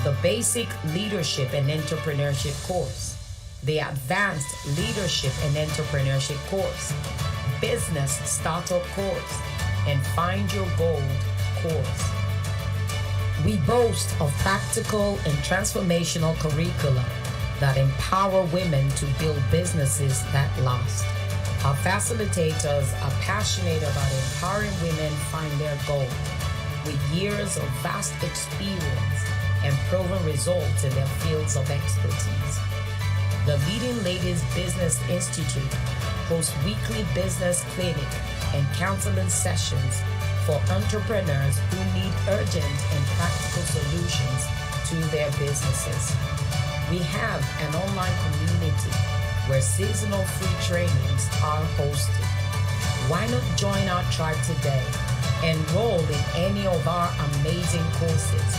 the Basic Leadership and Entrepreneurship course, the Advanced Leadership and Entrepreneurship course, Business Startup course, and Find Your Gold course. We boast of practical and transformational curricula that empower women to build businesses that last. Our facilitators are passionate about empowering women find their goal with years of vast experience and proven results in their fields of expertise. The Leading Ladies Business Institute hosts weekly business clinic and counseling sessions for entrepreneurs who need urgent and practical solutions to their businesses. We have an online community where seasonal free trainings are hosted. Why not join our tribe today? Enroll in any of our amazing courses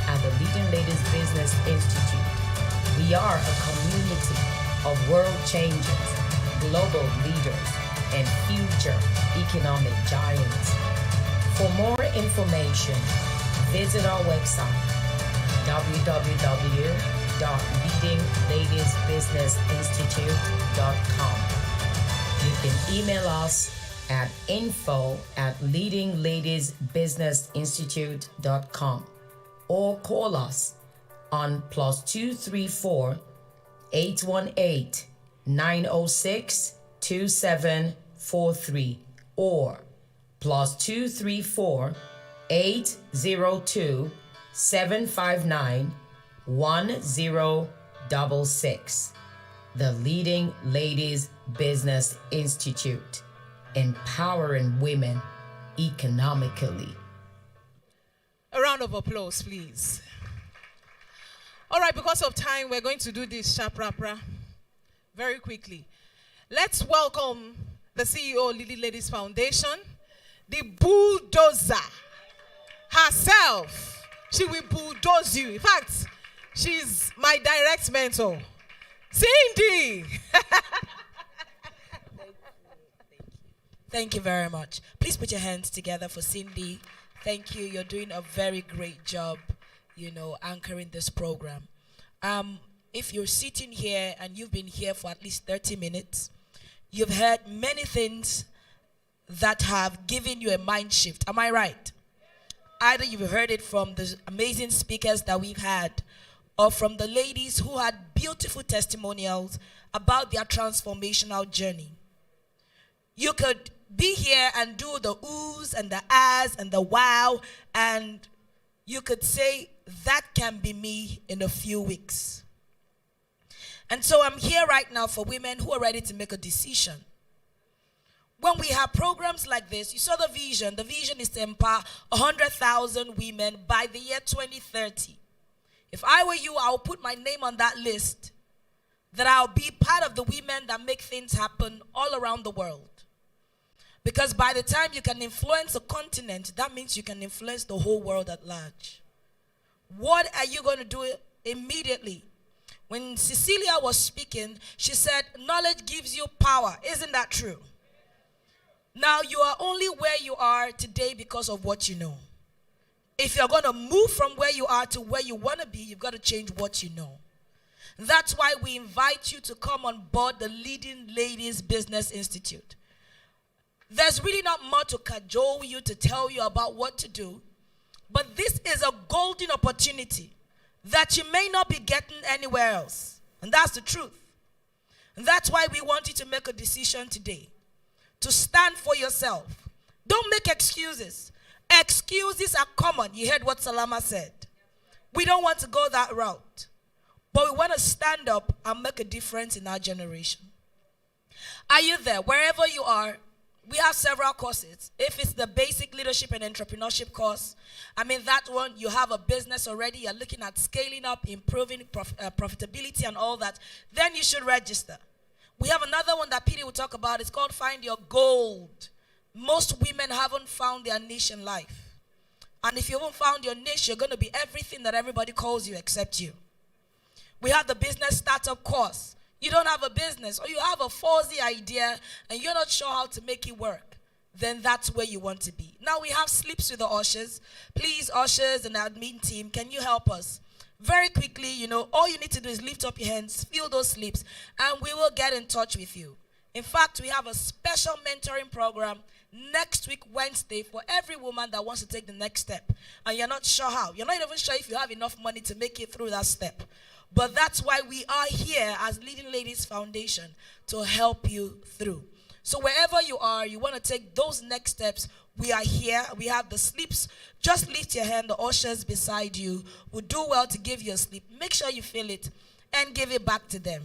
at the Leading Ladies Business Institute. We are a community of world changers, global leaders, and future economic giants. For more information, visit our website, www.leadingladiesbusinessinstitute.com. You can email us at info@leadingladiesbusinessinstitute.com or call us on +234 818 906 2743 or +234 802 759 1066. The Leading Ladies Business Institute, empowering women economically. A round of applause, please. All right, because of time, we're going to do this sharp rapra very quickly. Let's welcome the CEO of Leading Ladies Foundation, the bulldozer herself. She will bulldoze you. In fact, she's my direct mentor. Cindy! Thank you very much. Please put your hands together for Cindy. Thank you. You're doing a very great job, anchoring this program. If you're sitting here and you've been here for at least 30 minutes, you've heard many things that have given you a mind shift. Am I right? Either you've heard it from the amazing speakers that we've had, or from the ladies who had beautiful testimonials about their transformational journey. You could be here and do the oohs and the ahs and the wow, and you could say, that can be me in a few weeks. And so I'm here right now for women who are ready to make a decision. When we have programs like this, you saw the vision. The vision is to empower 100,000 women by the year 2030. If I were you, I'll put my name on that list, that I'll be part of the women that make things happen all around the world. Because by the time you can influence a continent, that means you can influence the whole world at large. What are you going to do immediately? When Cecilia was speaking, she said, knowledge gives you power. Isn't that true? Now, you are only where you are today because of what you know. If you're going to move from where you are to where you want to be, you've got to change what you know. That's why we invite you to come on board the Leading Ladies Business Institute. There's really not much to cajole you, to tell you about what to do, but this is a golden opportunity that you may not be getting anywhere else. And that's the truth. And that's why we want you to make a decision today, to stand for yourself. Don't make excuses. Excuses are common. You heard what Salama said. We don't want to go that route, but we want to stand up and make a difference in our generation. Are you there? Wherever you are, we have several courses. If it's the Basic Leadership and Entrepreneurship course, that one, you have a business already, you're looking at scaling up, improving profitability and all that, then you should register. We have another one that Peter will talk about. It's called Find Your Gold. Most women haven't found their niche in life. And if you haven't found your niche, you're going to be everything that everybody calls you except you. We have the Business Startup course. You don't have a business, or you have a fuzzy idea and you're not sure how to make it work, then that's where you want to be. Now we have slips with the ushers. Please, ushers and admin team, can you help us? Very quickly, all you need to do is lift up your hands, fill those slips, and we will get in touch with you. In fact, we have a special mentoring program next week, Wednesday, for every woman that wants to take the next step. And you're not sure how. You're not even sure if you have enough money to make it through that step. But that's why we are here as Leading Ladies Foundation, to help you through. So wherever you are, you want to take those next steps, we are here. We have the slips. Just lift your hand. The ushers beside you will do well to give you a slip. Make sure you fill it and give it back to them.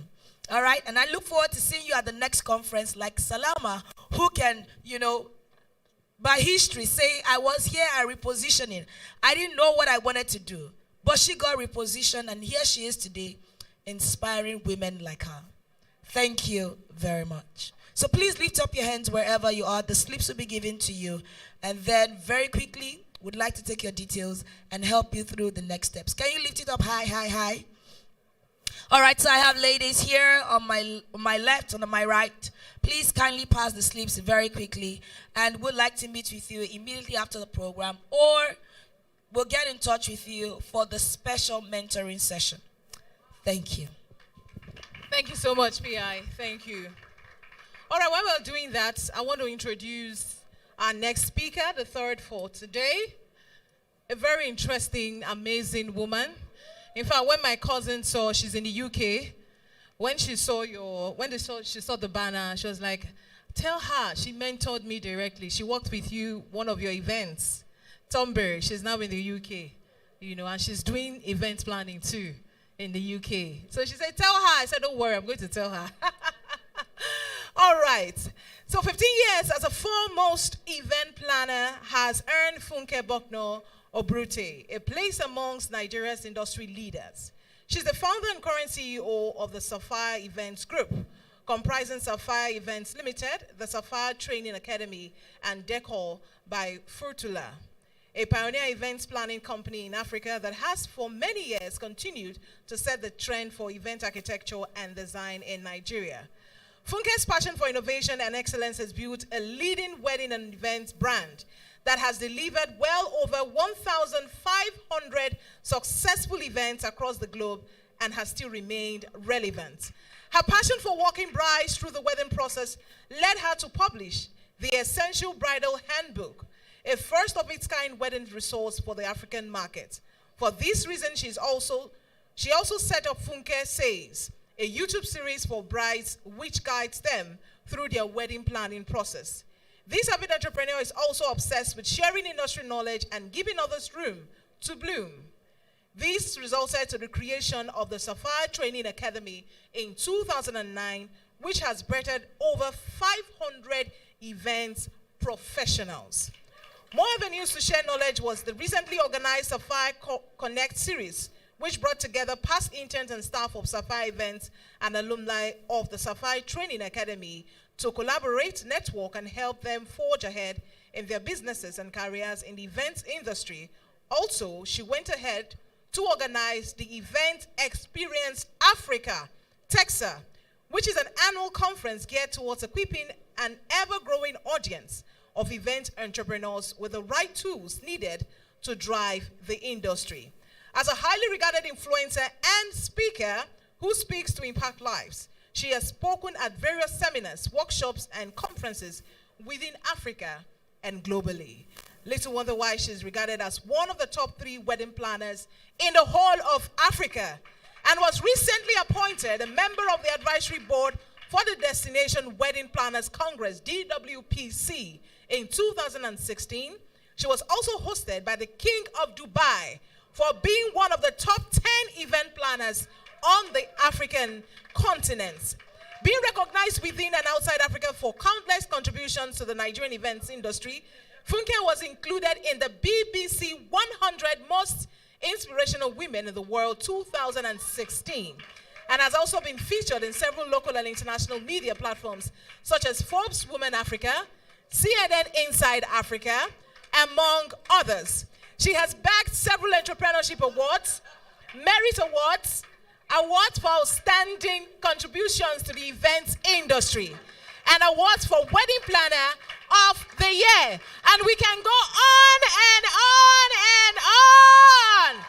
All right? And I look forward to seeing you at the next conference, like Salama, who can, by history, say, I was here at repositioning. I didn't know what I wanted to do. But she got repositioned, and here she is today, inspiring women like her. Thank you very much. So please lift up your hands wherever you are. The slips will be given to you. And then very quickly, would like to take your details and help you through the next steps. Can you lift it up high, high, high? All right, so I have ladies here on my left and on my right. Please kindly pass the slips very quickly. And we'd like to meet with you immediately after the program, or we'll get in touch with you for the special mentoring session. Thank you. Thank you so much, PI. Thank you. All right, while we're doing that, I want to introduce our next speaker, the third for today. A very interesting, amazing woman. In fact, when my cousin saw, she's in the UK, when she saw she saw the banner, she was like, tell her, she mentored me directly. She worked with you, one of your events. Tomberry, she's now in the UK, and she's doing event planning too in the UK. So she said, tell her. I said, don't worry, I'm going to tell her. All right. So 15 years as a foremost event planner has earned Funke Bokno Obrute a place amongst Nigeria's industry leaders. She's the founder and current CEO of the Sapphire Events Group, comprising Sapphire Events Limited, the Sapphire Training Academy, and Decor by Furtula, a pioneer events planning company in Africa that has for many years continued to set the trend for event architecture and design in Nigeria. Funke's passion for innovation and excellence has built a leading wedding and events brand that has delivered well over 1,500 successful events across the globe and has still remained relevant. Her passion for walking brides through the wedding process led her to publish the Essential Bridal Handbook, a first-of-its-kind wedding resource for the African market. For this reason, she also set up Funke Says, a YouTube series for brides which guides them through their wedding planning process. This avid entrepreneur is also obsessed with sharing industry knowledge and giving others room to bloom. This resulted to the creation of the Sapphire Training Academy in 2009, which has birthed over 500 events professionals. More avenues to share knowledge was the recently organized Sapphire Connect series, which brought together past interns and staff of Sapphire Events and alumni of the Sapphire Training Academy to collaborate, network, and help them forge ahead in their businesses and careers in the events industry. Also, she went ahead to organize the Event Experience Africa, TEXA, which is an annual conference geared towards equipping an ever-growing audience of event entrepreneurs with the right tools needed to drive the industry. As a highly regarded influencer and speaker who speaks to impact lives, she has spoken at various seminars, workshops, and conferences within Africa and globally. Little wonder why she's regarded as one of the top 3 wedding planners in the whole of Africa, and was recently appointed a member of the advisory board for the Destination Wedding Planners Congress, DWPC, in 2016. She was also hosted by the King of Dubai for being one of the top 10 event planners on the African continent. Being recognized within and outside Africa for countless contributions to the Nigerian events industry, Funke was included in the BBC 100 Most Inspirational Women in the World 2016, and has also been featured in several local and international media platforms such as Forbes Women Africa, CNN Inside Africa, among others. She has bagged several entrepreneurship awards, merit awards, awards for outstanding contributions to the events industry, and awards for Wedding Planner of the Year. And we can go on and on and on.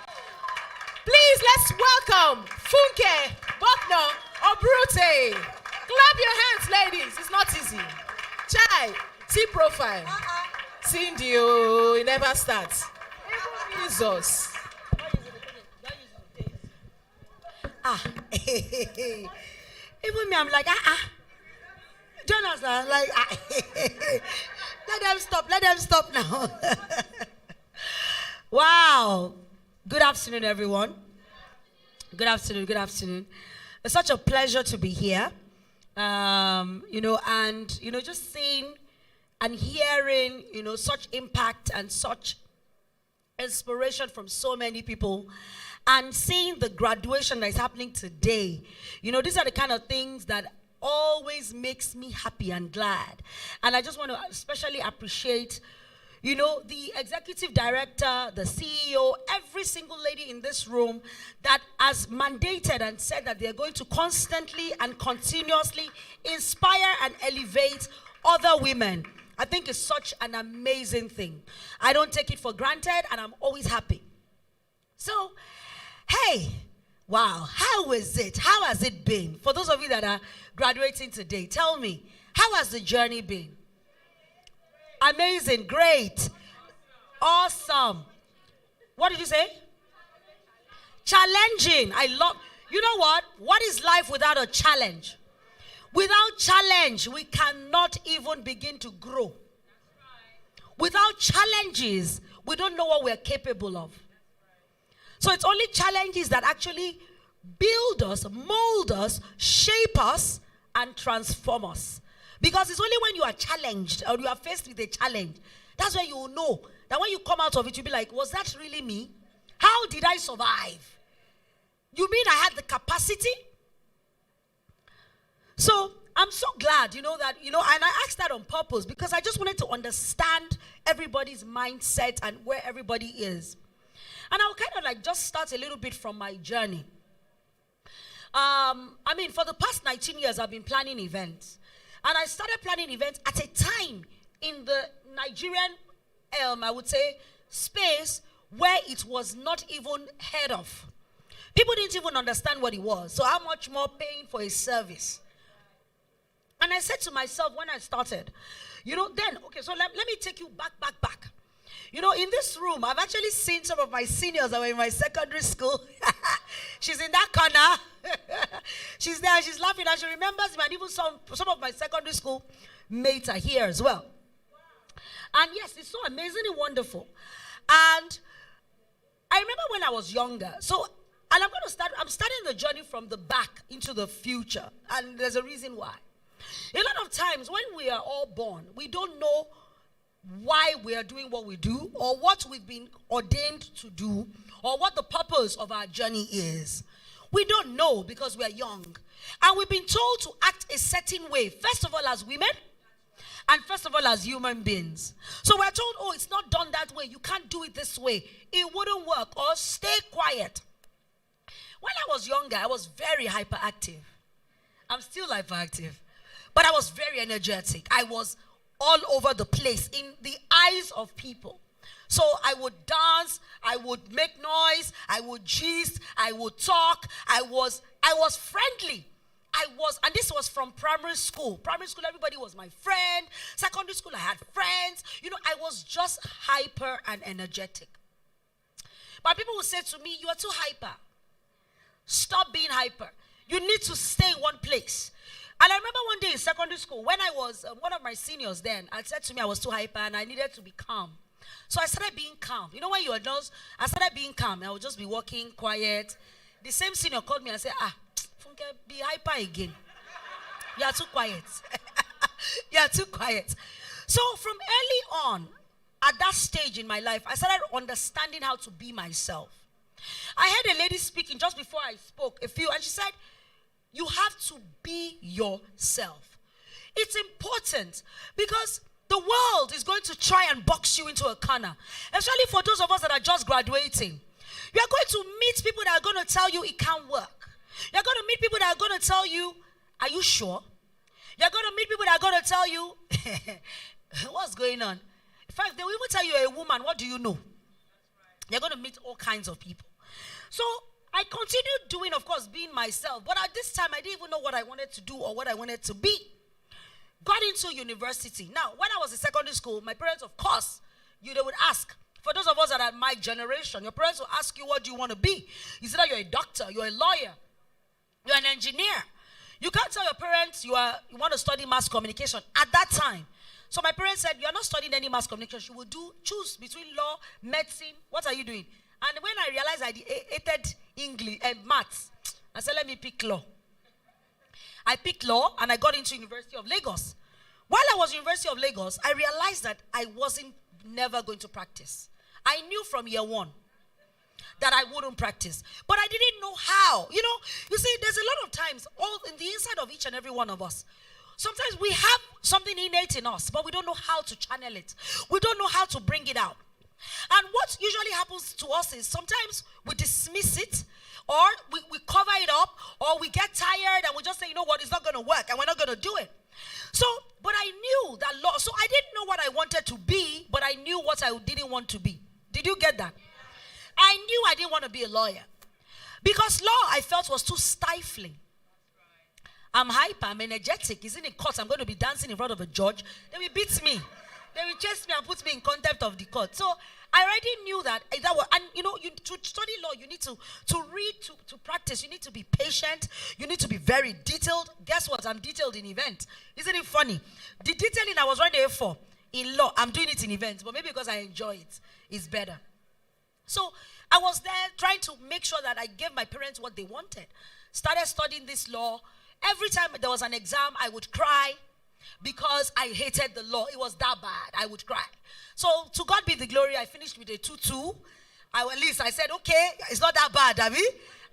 Please, let's welcome Funke, Buckner, Obrute. Clap your hands, ladies. It's not easy. Chai, see profile. Cindy, oh, it never starts. Jesus. Even me, I'm like, Jonas, like, let them stop now. Wow. Good afternoon, everyone. Good afternoon. It's such a pleasure to be here. Just seeing and hearing, such impact and such inspiration from so many people, and seeing the graduation that is happening today. These are the kind of things that always makes me happy and glad. And I just want to especially appreciate, the executive director, the CEO, every single lady in this room that has mandated and said that they're going to constantly and continuously inspire and elevate other women. I think it's such an amazing thing. I don't take it for granted, and I'm always happy. So, hey, wow, how is it? How has it been? For those of you that are graduating today, tell me, how has the journey been? Amazing, great, awesome. What did you say? Challenging. I love, you know what? What is life without a challenge? Without challenge, we cannot even begin to grow. Without challenges, we don't know what we're capable of. So it's only challenges that actually build us, mold us, shape us, and transform us. Because it's only when you are challenged or you are faced with a challenge, that's when you will know that when you come out of it, you'll be like, was that really me? How did I survive? You mean I had the capacity? So I'm so glad, that, and I asked that on purpose because I just wanted to understand everybody's mindset and where everybody is. And I'll kind of just start a little bit from my journey. For the past 19 years, I've been planning events. And I started planning events at a time in the Nigerian, I would say, space where it was not even heard of. People didn't even understand what it was. So how much more paying for a service? And I said to myself when I started, so let me take you back. In this room, I've actually seen some of my seniors that were in my secondary school. She's in that corner. She's there, she's laughing, and she remembers me, and even some of my secondary school mates are here as well. And yes, it's so amazingly wonderful. And I remember when I was younger. So, and I'm starting the journey from the back into the future. And there's a reason why. A lot of times when we are all born, we don't know why we are doing what we do, or what we've been ordained to do, or what the purpose of our journey is. We don't know because we are young. And we've been told to act a certain way, first of all as women, and first of all as human beings. So we're told, oh, it's not done that way. You can't do it this way. It wouldn't work. Or stay quiet. When I was younger, I was very hyperactive. I'm still hyperactive. But I was very energetic. I was all over the place in the eyes of people. So I would dance, I would make noise, I would gist, I would talk. I was friendly. And this was from primary school. Primary school, everybody was my friend. Secondary school, I had friends. I was just hyper and energetic. But people would say to me, you are too hyper. Stop being hyper. You need to stay in one place. And I remember one day in secondary school, when I was, one of my seniors then, had said to me I was too hyper and I needed to be calm. So I started being calm. When you're adults, I started being calm. I would just be walking quiet. The same senior called me and said, Funke, be hyper again. You are too quiet. You are too quiet. So from early on, at that stage in my life, I started understanding how to be myself. I heard a lady speaking just before I spoke, and she said, you have to be yourself. It's important because the world is going to try and box you into a corner. Especially for those of us that are just graduating. You are going to meet people that are going to tell you it can't work. You're going to meet people that are going to tell you, are you sure? You're going to meet people that are going to tell you, what's going on? In fact, they will even tell you, a woman, what do you know? You're going to meet all kinds of people. So I continued doing, of course, being myself. But at this time, I didn't even know what I wanted to do or what I wanted to be. Got into university. Now, when I was in secondary school, my parents, of course, they would ask. For those of us that are my generation, your parents will ask you, what do you want to be? You say that you're a doctor, you're a lawyer, you're an engineer. You can't tell your parents you want to study mass communication at that time. So my parents said, you're not studying any mass communication. You will choose between law, medicine. What are you doing? And when I realized I hated English and maths, I said, let me pick law. I picked law and I got into University of Lagos. While I was University of Lagos, I realized that I wasn't never going to practice. I knew from year one that I wouldn't practice. But I didn't know how. You see, there's a lot of times, all in the inside of each and every one of us, sometimes we have something innate in us, but we don't know how to channel it. We don't know how to bring it out. And what usually happens to us is sometimes we dismiss it, or we cover it up, or we get tired and we just say, you know what, it's not going to work and we're not going to do it. So, but I knew that law, so I didn't know what I wanted to be, but I knew what I didn't want to be. Did you get that? I knew I didn't want to be a lawyer because law I felt was too stifling. I'm hyper, I'm energetic. Isn't it court? I'm going to be dancing in front of a judge. They will beat me. They will chase me and put me in contempt of the court. So I already knew that. And to study law, you need to read, to practice. You need to be patient. You need to be very detailed. Guess what? I'm detailed in events. Isn't it funny? The detailing I was running there for in law, I'm doing it in events. But maybe because I enjoy it, it's better. So I was there trying to make sure that I gave my parents what they wanted. Started studying this law. Every time there was an exam, I would cry because I hated the law. It was that bad. I would cry. So to God be the glory, I finished with a 2-2. At least I said, okay, it's not that bad, Abby.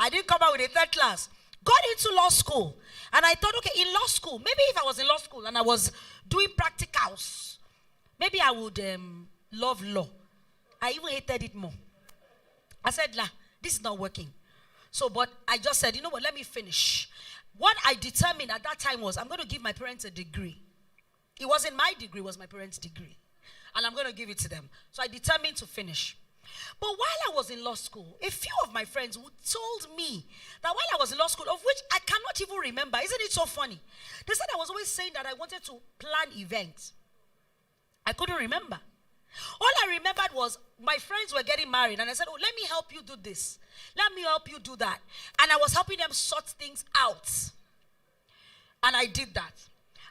I didn't come out with a third class. Got into law school. And I thought, okay, in law school, maybe if I was in law school and I was doing practicals, maybe I would love law. I even hated it more. I said, nah, this is not working. So, but I just said, you know what, let me finish. What I determined at that time was, I'm going to give my parents a degree. It wasn't my degree, it was my parents' degree. And I'm going to give it to them. So I determined to finish. But while I was in law school, a few of my friends told me that while I was in law school, of which I cannot even remember, isn't it so funny? They said I was always saying that I wanted to plan events. I couldn't remember. All I remembered was my friends were getting married, and I said, oh, let me help you do this. Let me help you do that. And I was helping them sort things out. And I did that.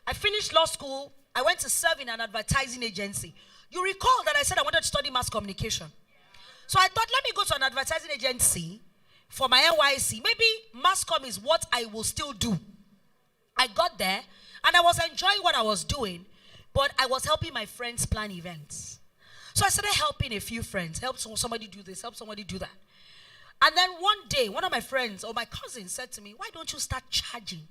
I finished law school. I went to serve in an advertising agency. You recall that I said I wanted to study mass communication. So I thought, let me go to an advertising agency for my NYC. Maybe mass comm is what I will still do. I got there, and I was enjoying what I was doing, but I was helping my friends plan events. So I started helping a few friends. Help somebody do this, help somebody do that. And then one day, one of my friends or my cousins said to me, why don't you start charging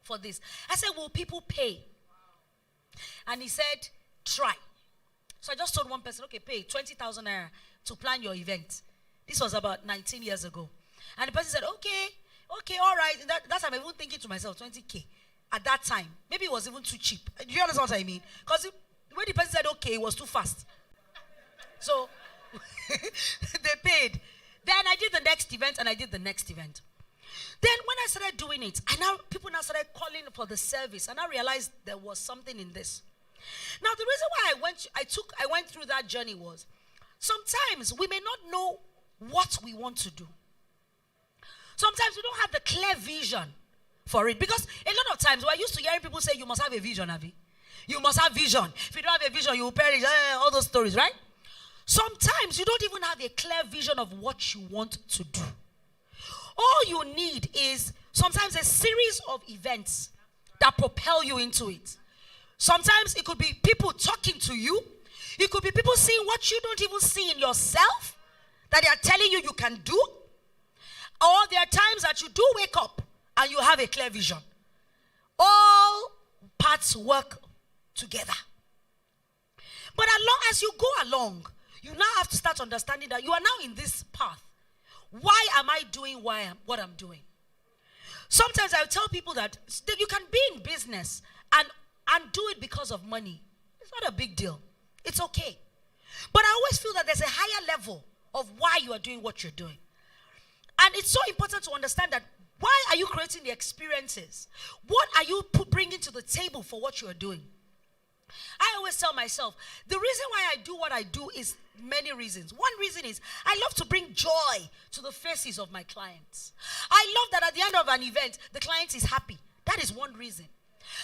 for this? I said, will people pay? And he said, try. So I just told one person, okay, pay 20,000 naira to plan your event. This was about 19 years ago. And the person said, okay, all right. That time I was even thinking to myself, 20K. At that time, maybe it was even too cheap. Do you understand what I mean? Because when the person said okay, it was too fast. So they paid. Then I did the next event and I did the next event. Then when I started doing it, people now started calling for the service, and I realized there was something in this. Now the reason why I went through that journey was sometimes we may not know what we want to do. Sometimes we don't have the clear vision for it, because a lot of times we're used to hearing people say you must have a vision, Avi. You must have vision. If you don't have a vision, you will perish. All those stories, right? Sometimes you don't even have a clear vision of what you want to do. All you need is sometimes a series of events that propel you into it. Sometimes it could be people talking to you. It could be people seeing what you don't even see in yourself that they are telling you you can do. Or there are times that you do wake up and you have a clear vision. All parts work together. But as you go along, you now have to start understanding that you are now in this path. Why am I doing what I'm doing? Sometimes I tell people that you can be in business and do it because of money. It's not a big deal. It's okay. But I always feel that there's a higher level of why you are doing what you're doing. And it's so important to understand that why are you creating the experiences? What are you bringing to the table for what you're doing? I always tell myself, the reason why I do what I do is many reasons. One reason is I love to bring joy to the faces of my clients. I love that at the end of an event, the client is happy. That is one reason.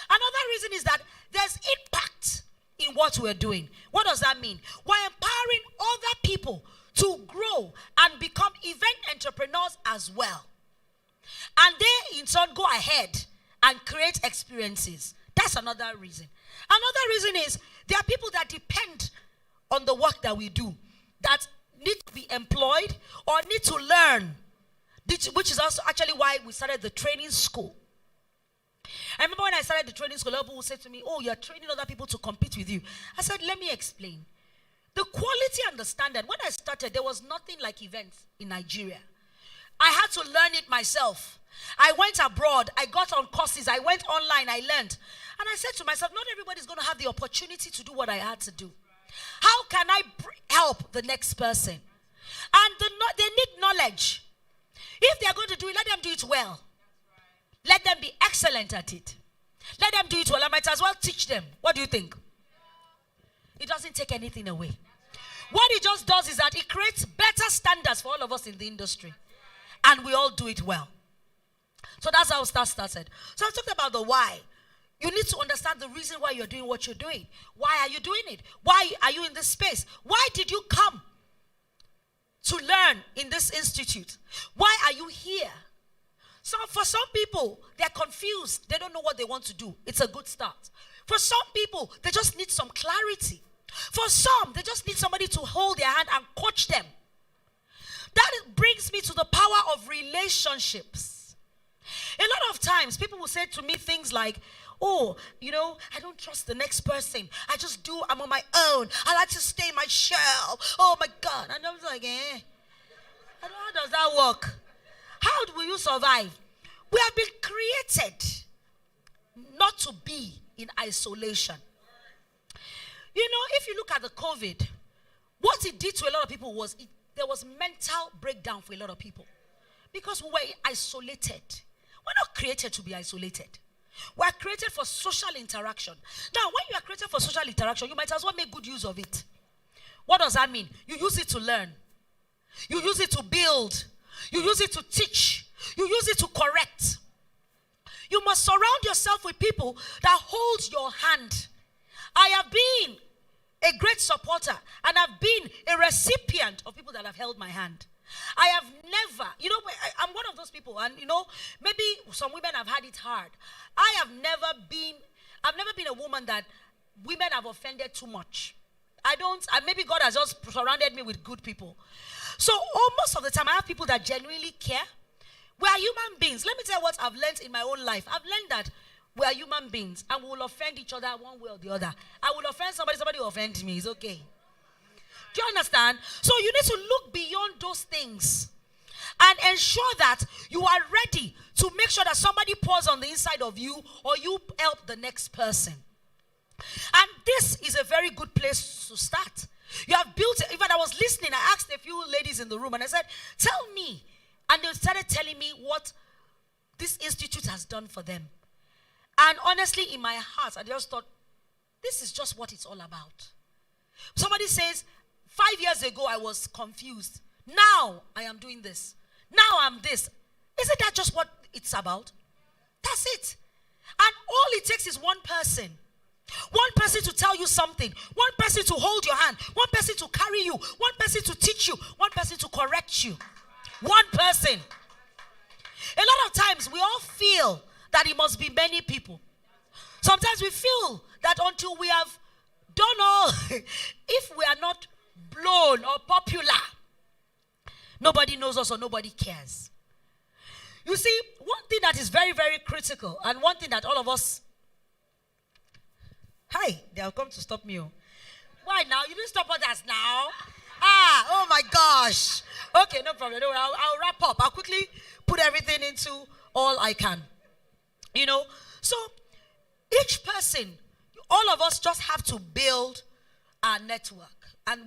Another reason is that there's impact in what we're doing. What does that mean? We're empowering other people to grow and become event entrepreneurs as well. And they in turn go ahead and create experiences. That's another reason. Another reason is there are people that depend on the work that we do, that need to be employed or need to learn, which is also actually why we started the training school. I remember when I started the training school, a lot of people would say to me, oh, you're training other people to compete with you. I said, let me explain. The quality and the standard, when I started, there was nothing like events in Nigeria. I had to learn it myself. I went abroad, I got on courses, I went online, I learned. And I said to myself, not everybody's going to have the opportunity to do what I had to do. How can I help the next person? And they need knowledge. If they're going to do it, let them do it well. Let them be excellent at it. Let them do it well. I might as well teach them. What do you think? It doesn't take anything away. What it just does is that it creates better standards for all of us in the industry. And we all do it well. So that's how that started. So I talked about the why. You need to understand the reason why you're doing what you're doing. Why are you doing it? Why are you in this space? Why did you come to learn in this institute? Why are you here? So for some people, they're confused. They don't know what they want to do. It's a good start. For some people, they just need some clarity. For some, they just need somebody to hold their hand and coach them. That brings me to the power of relationships. A lot of times, people will say to me things like, oh, I don't trust the next person. I'm on my own. I like to stay in my shell. Oh my God. And I was like, how does that work? How will you survive? We have been created not to be in isolation. If you look at the COVID, what it did to a lot of people was there was mental breakdown for a lot of people. Because we were isolated. We're not created to be isolated. We are created for social interaction. Now, when you are created for social interaction, you might as well make good use of it. What does that mean? You use it to learn. You use it to build. You use it to teach. You use it to correct. You must surround yourself with people that hold your hand. I have been a great supporter and I've been a recipient of people that have held my hand. I have never, I'm one of those people, and maybe some women have had it hard. I've never been a woman that women have offended too much. Maybe God has just surrounded me with good people. So most of the time I have people that genuinely care. We are human beings. Let me tell you what I've learned in my own life. I've learned that we are human beings and we will offend each other one way or the other. I will offend somebody will offend me. It's okay. Do you understand? So you need to look beyond those things and ensure that you are ready to make sure that somebody pours on the inside of you or you help the next person. And this is a very good place to start. You have built it. Even I was listening, I asked a few ladies in the room and I said, tell me. And they started telling me what this institute has done for them. And honestly, in my heart, I just thought, this is just what it's all about. Somebody says, 5 years ago, I was confused. Now, I am doing this. Now, I'm this. Isn't that just what it's about? That's it. And all it takes is one person. One person to tell you something. One person to hold your hand. One person to carry you. One person to teach you. One person to correct you. One person. A lot of times, we all feel that it must be many people. Sometimes we feel that until we have done all, if we are not blown or popular, nobody knows us or nobody cares. You see, one thing that is very, very critical, and one thing that all of us... Hi, they have come to stop me. Why now? You didn't stop others now. Oh my gosh. Okay, no problem. I'll wrap up. I'll quickly put everything into all I can. So each person, all of us just have to build our network, and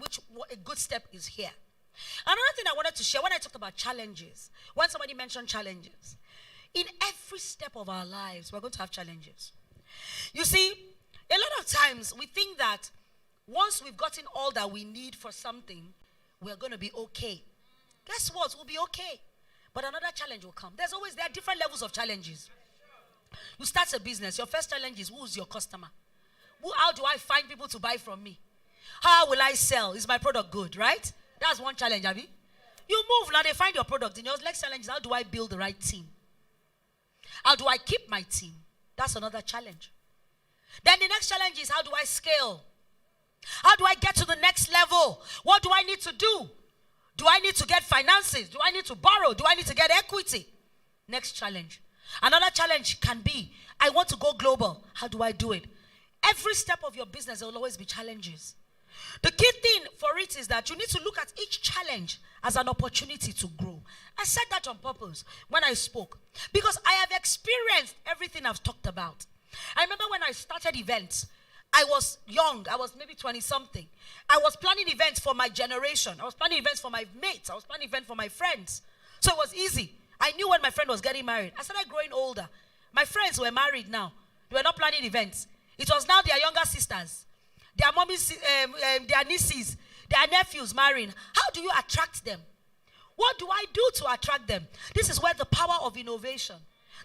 a good step is here. Another thing I wanted to share when I talked about challenges, when somebody mentioned challenges, in every step of our lives, we're going to have challenges. You see, a lot of times we think that once we've gotten all that we need for something, we're going to be okay. Guess what? We'll be okay. But another challenge will come. There are different levels of challenges. You start a business. Your first challenge is, who's your customer? How do I find people to buy from me? How will I sell? Is my product good, right? That's one challenge, Abby. You move, now they find your product. In your next challenge is, how do I build the right team? How do I keep my team? That's another challenge. Then the next challenge is, how do I scale? How do I get to the next level? What do I need to do? Do I need to get finances? Do I need to borrow? Do I need to get equity? Next challenge. Another challenge can be, I want to go global. How do I do it? Every step of your business, there will always be challenges. The key thing for it is that you need to look at each challenge as an opportunity to grow. I said that on purpose when I spoke, because I have experienced everything I've talked about. I remember when I started events, I was young. I was maybe 20-something. I was planning events for my generation. I was planning events for my mates. I was planning events for my friends. So it was easy. I knew when my friend was getting married. I started growing older. My friends were married now. They were not planning events. It was now their younger sisters, their mommies, their nieces, their nephews marrying. How do you attract them? What do I do to attract them? This is where the power of innovation,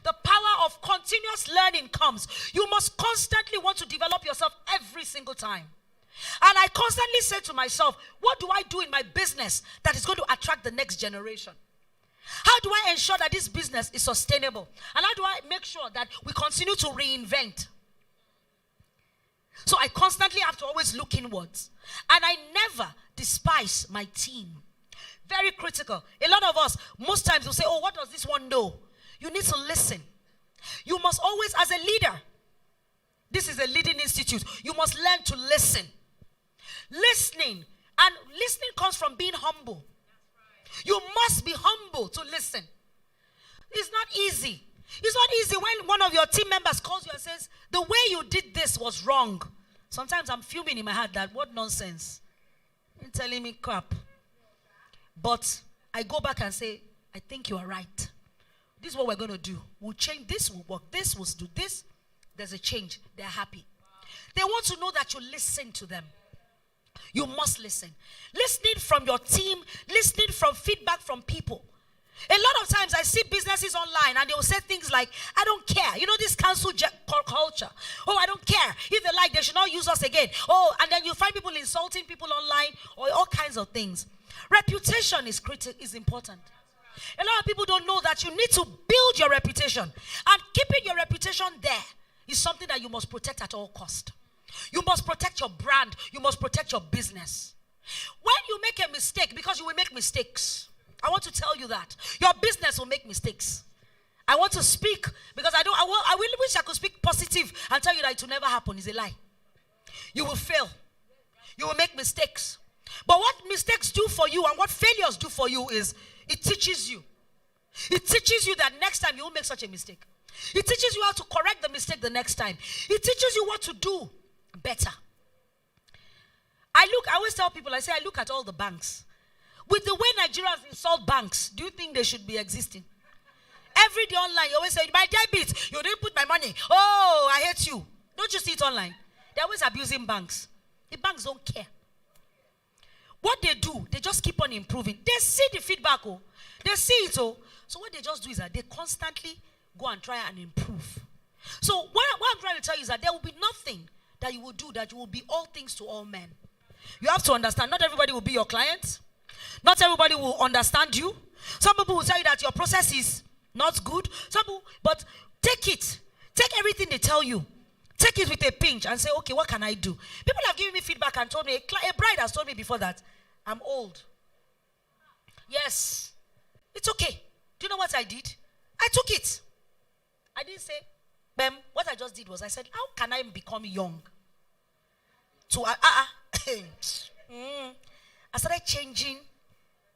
the power of continuous learning comes. You must constantly want to develop yourself every single time. And I constantly say to myself, what do I do in my business that is going to attract the next generation? How do I ensure that this business is sustainable? And how do I make sure that we continue to reinvent? So I constantly have to always look inwards. And I never despise my team. Very critical. A lot of us, most times, will say, oh, what does this one know? You need to listen. You must always, as a leader, this is a leading institute, you must learn to listen. Listening. And listening comes from being humble. You must be humble to listen. It's not easy. It's not easy when one of your team members calls you and says, the way you did this was wrong. Sometimes I'm fuming in my heart that, what nonsense. You're telling me crap. But I go back and say, I think you are right. This is what we're going to do. We'll change this, we'll work this, we'll do this. There's a change. They're happy. They want to know that you listen to them. You must listen. Listening from your team, listening from feedback from people. A lot of times I see businesses online and they will say things like, I don't care. You know this cancel culture. Oh, I don't care. If they like, they should not use us again. Oh, and then you find people insulting people online or all kinds of things. Reputation is important. A lot of people don't know that you need to build your reputation. And keeping your reputation there is something that you must protect at all cost. You must protect your brand. You must protect your business. When you make a mistake, because you will make mistakes, I want to tell you that your business will make mistakes. I want to speak because I really wish I could speak positive and tell you that it will never happen. It's a lie. You will fail. You will make mistakes. But what mistakes do for you and what failures do for you is it teaches you. It teaches you that next time you won't make such a mistake. It teaches you how to correct the mistake the next time. It teaches you what to do better. I always tell people, I say, I look at all the banks. With the way Nigerians insult banks, do you think they should be existing? Every day online, you always say, my debit, you didn't put my money. Oh, I hate you. Don't you see it online? They're always abusing banks. The banks don't care. What they do, they just keep on improving. They see the feedback, oh. They see it, oh. So what they just do is that they constantly go and try and improve. So what I'm trying to tell you is that there will be nothing that you will do that you will be all things to all men. You have to understand, not everybody will be your client. Not everybody will understand you. Some people will tell you that your process is not good. But take it. Take everything they tell you. Take it with a pinch and say, okay, what can I do? People have given me feedback and told me, a bride has told me before that, I'm old. Yes. It's okay. Do you know what I did? I took it. I didn't say, Bem, what I just did was I said, how can I become young? I started changing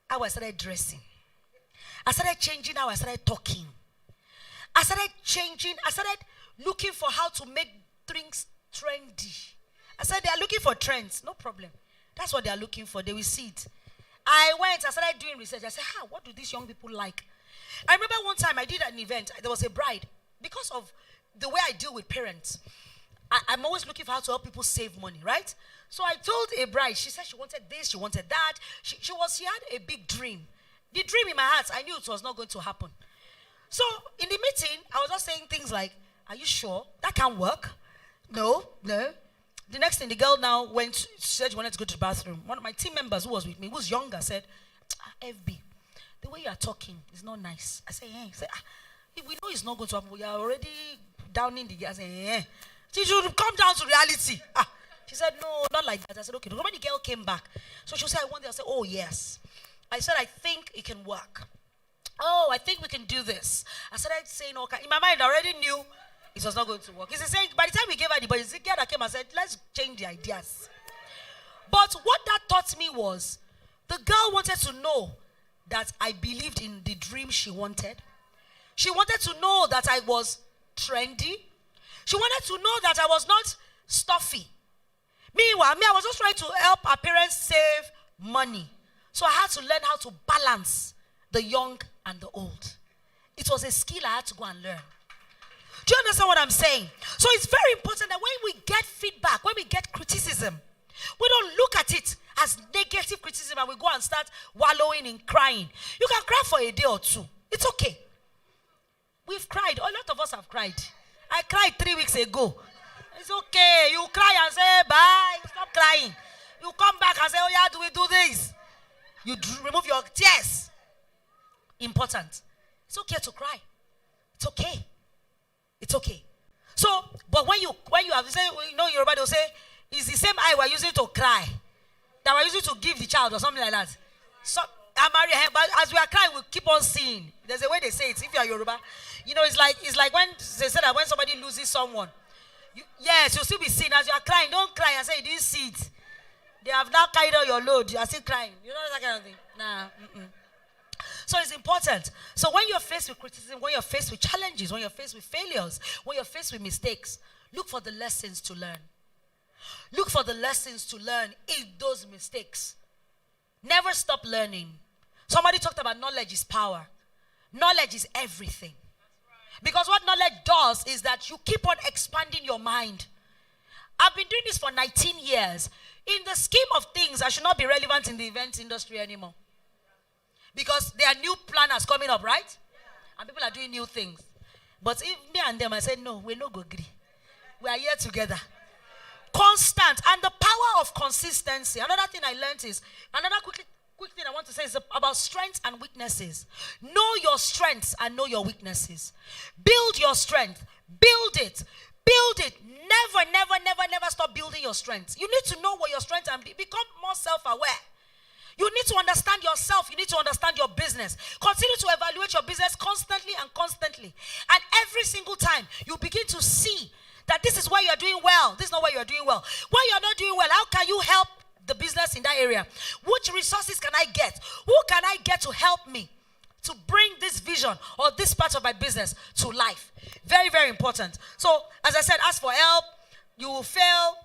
how I started dressing. I started changing how I started talking. I started looking for how to make things trendy. I said, they are looking for trends. No problem. That's what they are looking for. They will see it. I went, I started doing research. I said, what do these young people like? I remember one time I did an event. There was a bride. Because of the way I deal with parents, I'm always looking for how to help people save money, right? So I told a bride, she said she wanted this, she wanted that. She had a big dream. The dream in my heart, I knew it was not going to happen. So in the meeting, I was just saying things like, are you sure? That can't work. No. The next thing, the girl now went, she said she wanted to go to the bathroom. One of my team members who was with me, who was younger, said, FB, the way you are talking is not nice. I said, yeah. He said, we know it's not going to happen. We are already down in the gas. I said, yeah. She should come down to reality. She said, no, not like that. I said, okay. When the girl came back, so she said, I want this. I said, oh, yes. I said, I think it can work. Oh, I think we can do this. I started saying, okay. In my mind, I already knew it was not going to work. He said, by the time we gave her the budget, the girl that came and said, let's change the ideas. But what that taught me was, the girl wanted to know that I believed in the dream she wanted. She wanted to know that I was trendy. She wanted to know that I was not stuffy. Meanwhile, I was just trying to help our parents save money. So I had to learn how to balance the young and the old. It was a skill I had to go and learn. Do you understand what I'm saying? So it's very important that when we get feedback, when we get criticism, we don't look at it as negative criticism and we go and start wallowing in crying. You can cry for a day or two. It's okay. We've cried. A lot of us have cried. I cried 3 weeks ago. It's okay. You cry and say, bye. Stop crying. You come back and say, oh yeah, do we do this? You remove your tears. Important. It's okay to cry. It's okay. It's okay. So, but when you have to say, Yoruba, they'll say, it's the same eye we're using to cry that we're using to give the child or something like that. So, but as we are crying, we keep on seeing. There's a way they say it. If you are Yoruba, it's like when they say that when somebody loses someone, yes, you'll still be seeing. As you are crying, don't cry and say you didn't see it. They have now carried on your load. You are still crying. You know that kind of thing? Nah. So it's important. So when you're faced with criticism, when you're faced with challenges, when you're faced with failures, when you're faced with mistakes, look for the lessons to learn. Look for the lessons to learn in those mistakes. Never stop learning. Somebody talked about knowledge is power. Knowledge is everything. Because what knowledge does is that you keep on expanding your mind. I've been doing this for 19 years. In the scheme of things, I should not be relevant in the events industry anymore. Because there are new planners coming up, right? And people are doing new things. But if me and them, I said, no, we're not going to agree. We are here together. Constant. And the power of consistency. Another thing I learned is, another quick thing I want to say is about strengths and weaknesses. Know your strengths and know your weaknesses. Build your strength. Build it. Build it. Never stop building your strengths. You need to know what your strengths are and become more self-aware. You need to understand yourself. You need to understand your business. Continue to evaluate your business constantly. And every single time, you begin to see that this is where you're doing well. This is not where you're doing well. Where you're not doing well, how can you help the business in that area? Which resources can I get? Who can I get to help me to bring this vision or this part of my business to life? Very, very important. So, as I said, ask for help. You will fail.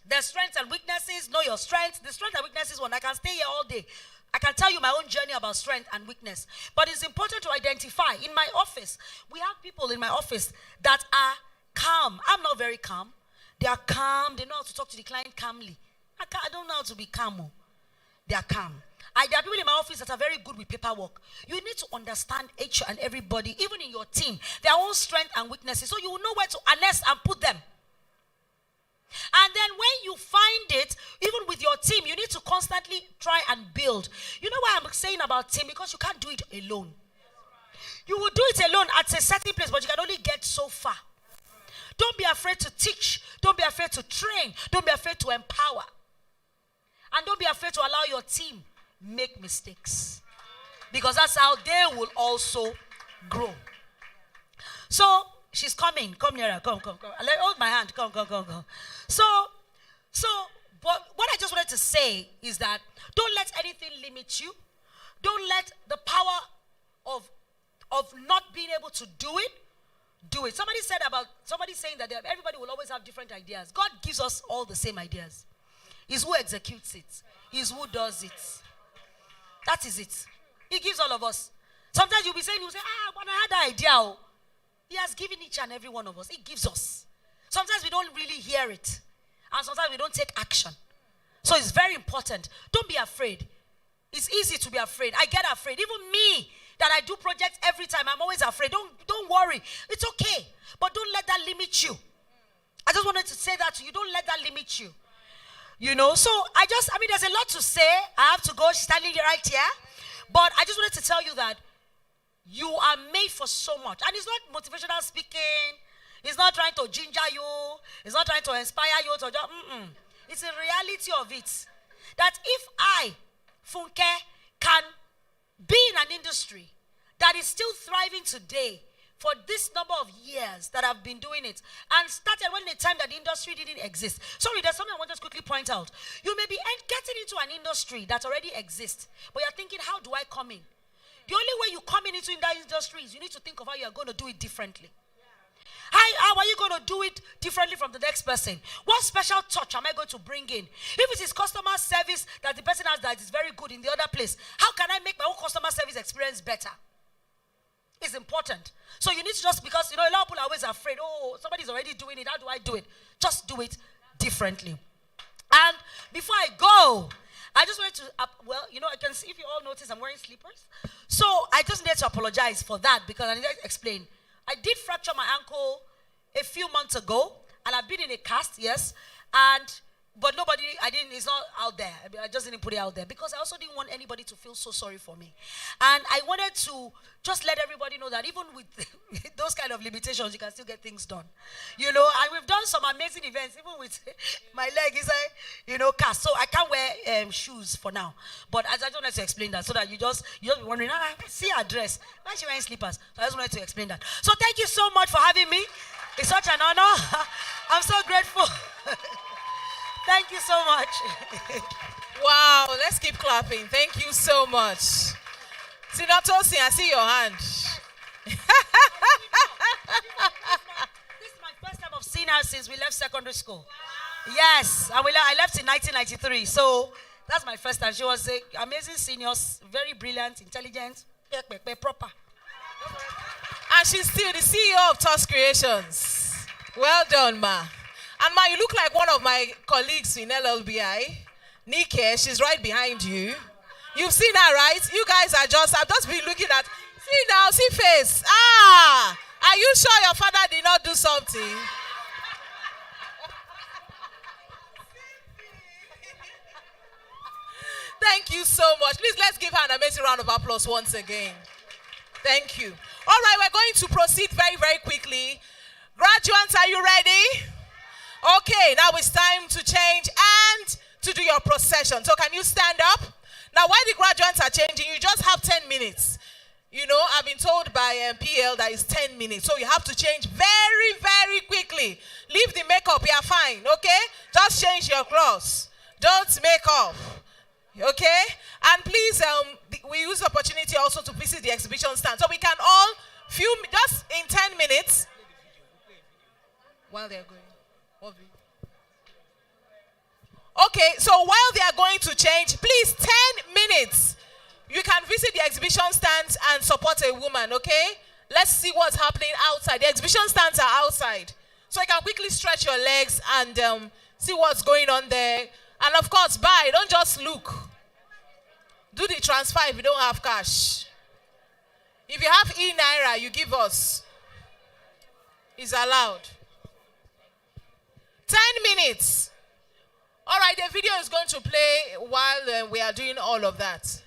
There's strengths and weaknesses. Know your strengths. The strengths and weaknesses one. I can stay here all day. I can tell you my own journey about strength and weakness. But it's important to identify. In my office, we have people in my office that are calm. I'm not very calm. They are calm. They know how to talk to the client calmly. I don't know how to be calm. They are calm. There are people in my office that are very good with paperwork. You need to understand each and everybody, even in your team, their own strengths and weaknesses. So you will know where to harness and put them. And then when you find it, even with your team, you need to constantly try and build. You know why I'm saying about team? Because you can't do it alone. You will do it alone at a certain place, but you can only get so far. Don't be afraid to teach. Don't be afraid to train. Don't be afraid to empower. And don't be afraid to allow your team make mistakes. Because that's how they will also grow. So, she's coming. Come nearer. Come. Hold my hand. Come. So, but what I just wanted to say is that don't let anything limit you. Don't let the power of not being able to do it. Somebody saying that everybody will always have different ideas. God gives us all the same ideas. It's who executes it. It's who does it. That is it. He gives all of us. Sometimes you'll be saying, but I had an idea. Oh. He has given each and every one of us. He gives us. Sometimes we don't really hear it. And sometimes we don't take action. So it's very important. Don't be afraid. It's easy to be afraid. I get afraid. Even me, that I do projects every time, I'm always afraid. Don't worry. It's okay. But don't let that limit you. I just wanted to say that to you. Don't let that limit you. You know, so there's a lot to say. I have to go. She's standing right here. But I just wanted to tell you that you are made for so much. And it's not motivational speaking. It's not trying to ginger you. It's not trying to inspire you to just, It's a reality of it. That if I, Funke, can be in an industry that is still thriving today for this number of years that I've been doing it, and started when the time that the industry didn't exist. Sorry, there's something I want to quickly point out. You may be getting into an industry that already exists, but you're thinking, how do I come in? The only way you come into that industry is you need to think of how you're going to do it differently. How are you going to do it differently from the next person? What special touch am I going to bring in? If it is customer service that the person has that is very good in the other place, how can I make my own customer service experience better? It's important. So you need to just, because, a lot of people are always afraid, somebody's already doing it, how do I do it? Just do it differently. And before I go, I just wanted to, I can see, if you all notice, I'm wearing slippers. So I just need to apologize for that, because I need to explain. I did fracture my ankle a few months ago, and I've been in a cast, yes, but nobody, it's not out there. I just didn't put it out there, because I also didn't want anybody to feel so sorry for me. And I wanted to just let everybody know that even with those kind of limitations, you can still get things done. And we've done some amazing events, even with my leg is cast. So I can't wear shoes for now. But I just wanted to explain that, so that you just be wondering, see her dress. Why is she wearing slippers? So I just wanted to explain that. So thank you so much for having me. It's such an honor. I'm so grateful. Thank you so much. Wow, let's keep clapping. Thank you so much. Senator, I see your hand. This is my first time of seeing her since we left secondary school. Wow. Yes, and I left in 1993. So that's my first time. She was an amazing senior, very brilliant, intelligent, proper. And she's still the CEO of Tusk Creations. Well done, ma. And ma, you look like one of my colleagues in LLBI. Nike, she's right behind you. You've seen her, right? You guys I've just been looking at. See now, see face. Are you sure your father did not do something? Thank you so much. Please, let's give her an amazing round of applause once again. Thank you. All right, we're going to proceed very, very quickly. Graduates, are you ready? Okay, now it's time to change and to do your procession. So can you stand up? Now, while the graduates are changing, you just have 10 minutes. I've been told by PL that it's 10 minutes. So you have to change very, very quickly. Leave the makeup, you're fine, okay? Just change your clothes. Don't make up, okay? And please, we use the opportunity also to visit the exhibition stand. So we can all just in 10 minutes. While they're going. Okay, so while they are going to change, please, 10 minutes. You can visit the exhibition stands and support a woman, okay? Let's see what's happening outside. The exhibition stands are outside. So you can quickly stretch your legs and see what's going on there. And of course, buy. Don't just look. Do the transfer if you don't have cash. If you have e-Naira, you give us. It's allowed. 10 minutes. All right, the video is going to play while we are doing all of that.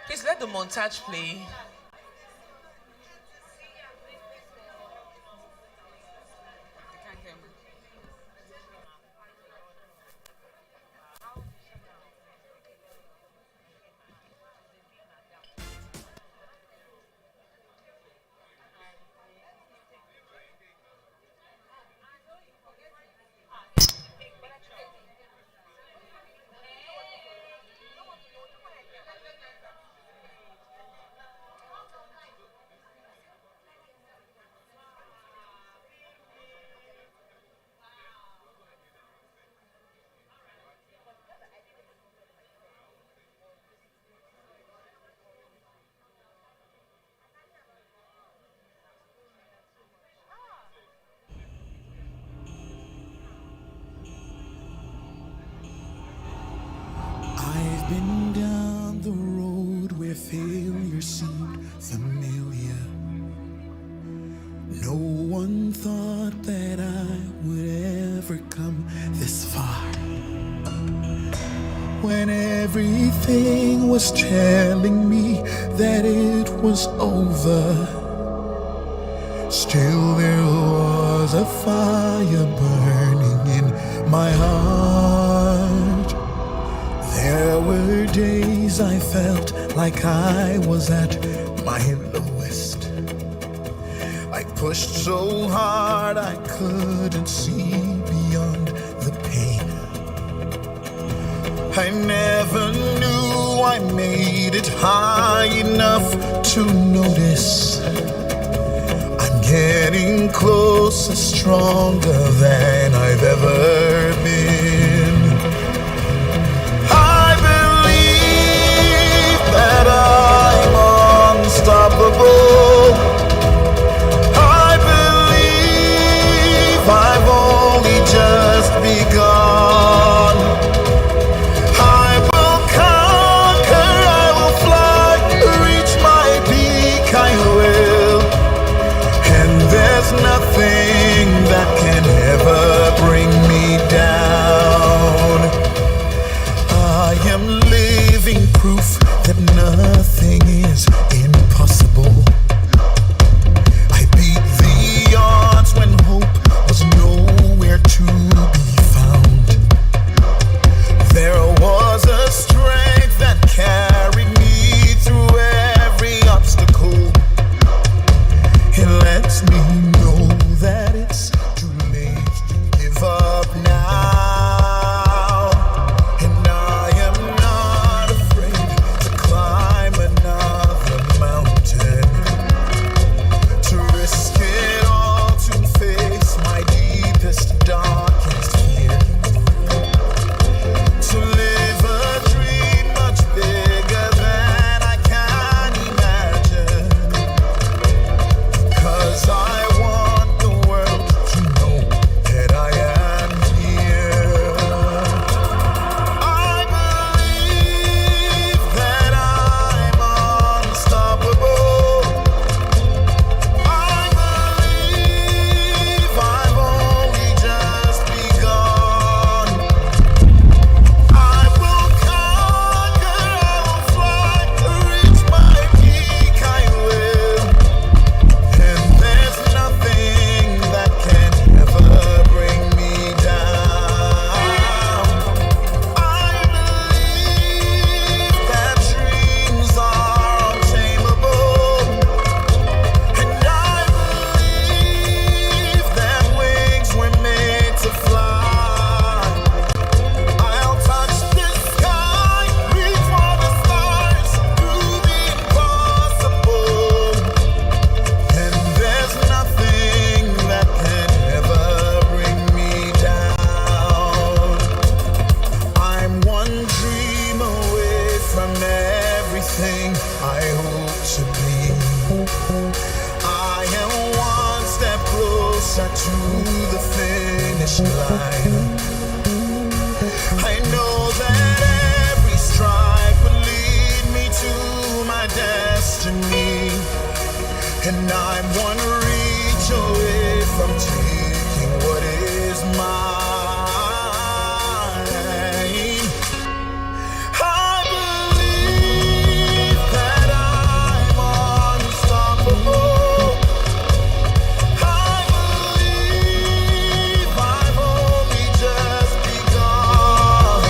Please let the montage play. I've been down the road where failure seemed familiar. No one thought that I would ever come this far. When everything was telling me that it was over, still there was a fire burning in my heart. There were days I felt like I was at my lowest. I pushed so hard I couldn't see beyond the pain. I never knew I made it high enough to notice I'm getting closer, stronger than I've ever been. I believe that I'm unstoppable. I believe I've only just begun. I will conquer, I will fly, reach my peak, I will. And there's nothing that can ever bring me down. and I'm one reach away from taking what is mine. I believe that I'm unstoppable. I believe I've only just begun.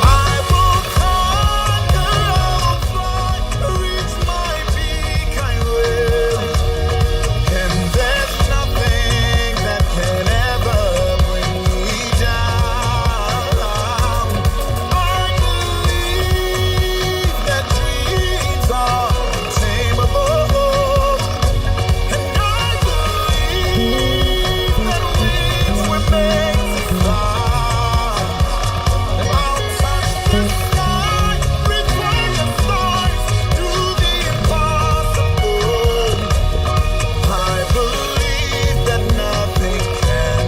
I will conquer, I will fly, reach my peak, I will. And there's nothing that can ever bring me down. I believe that dreams are attainable. And I believe that wings were made to fly. I'll touch the sky, reach for the stars, do the impossible. I believe that nothing can.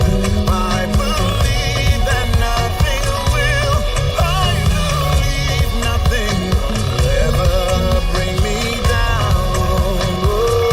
I believe that nothing will. I believe nothing will ever bring me down. Oh.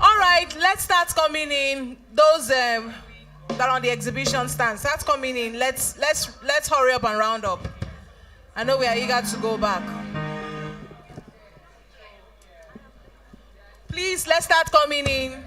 All right, let's start coming in. Those that are on the exhibition stand, start coming in. Let's hurry up and round up. I know we are eager to go back. Please, let's start coming in.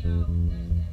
know that